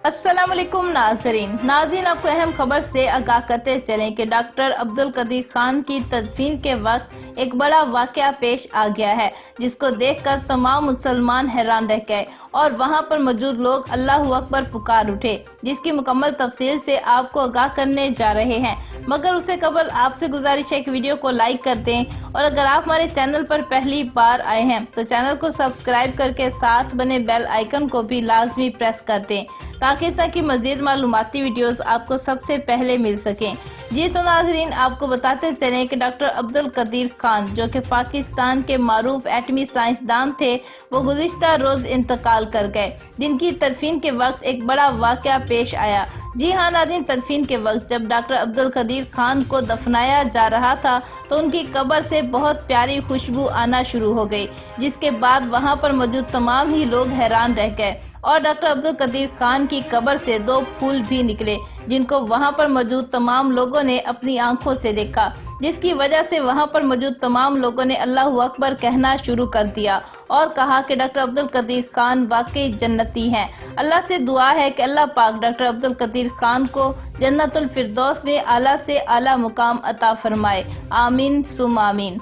अस्सलाम वालेकुम नाज़रीन आपको अहम खबर से आगाह करते चलें कि डॉक्टर अब्दुल कदीर खान की तदफीन के वक्त एक बड़ा वाक़या पेश आ गया है, जिसको देखकर तमाम मुसलमान हैरान रह गए और वहां पर मौजूद लोग अल्लाहू अकबर पुकार उठे, जिसकी मुकम्मल तफसील से आपको आगाह करने जा रहे हैं। मगर उससे कबल आपसे गुजारिश है कि वीडियो को लाइक कर दें और अगर आप हमारे चैनल पर पहली बार आए हैं तो चैनल को सब्सक्राइब करके साथ बने बेल आइकन को भी लाजमी प्रेस कर दें ताकि इस तरह की मज़ीद मालूमाती वीडियोस आपको सबसे पहले मिल सकें। जी तो नाज़रीन, आपको बताते चलें कि डॉक्टर अब्दुल कदीर खान जो कि पाकिस्तान के मारूफ एटमी साइंसदान थे, वो गुज़िश्ता रोज़ इंतकाल कर गए, जिनकी तदफीन के वक्त एक बड़ा वाक़या पेश आया। जी हाँ नाज़रीन, तदफीन के वक्त जब डॉक्टर अब्दुल कदीर खान को दफनाया जा रहा था तो उनकी कब्र से बहुत प्यारी खुशबू आना शुरू हो गई, जिसके बाद वहाँ पर मौजूद तमाम ही लोग हैरान रह गए और डॉक्टर अब्दुल कदीर खान की कब्र से 2 फूल भी निकले, जिनको वहां पर मौजूद तमाम लोगों ने अपनी आंखों से देखा, जिसकी वजह से वहां पर मौजूद तमाम लोगों ने अल्लाहू अकबर कहना शुरू कर दिया और कहा कि डॉक्टर अब्दुल कदीर खान वाकई जन्नती हैं। अल्लाह से दुआ है कि अल्लाह पाक डॉक्टर अब्दुल कदीर खान को जन्नतुल फिरदौस में आला से आला मुकाम अता फरमाए। आमीन सुम आमीन।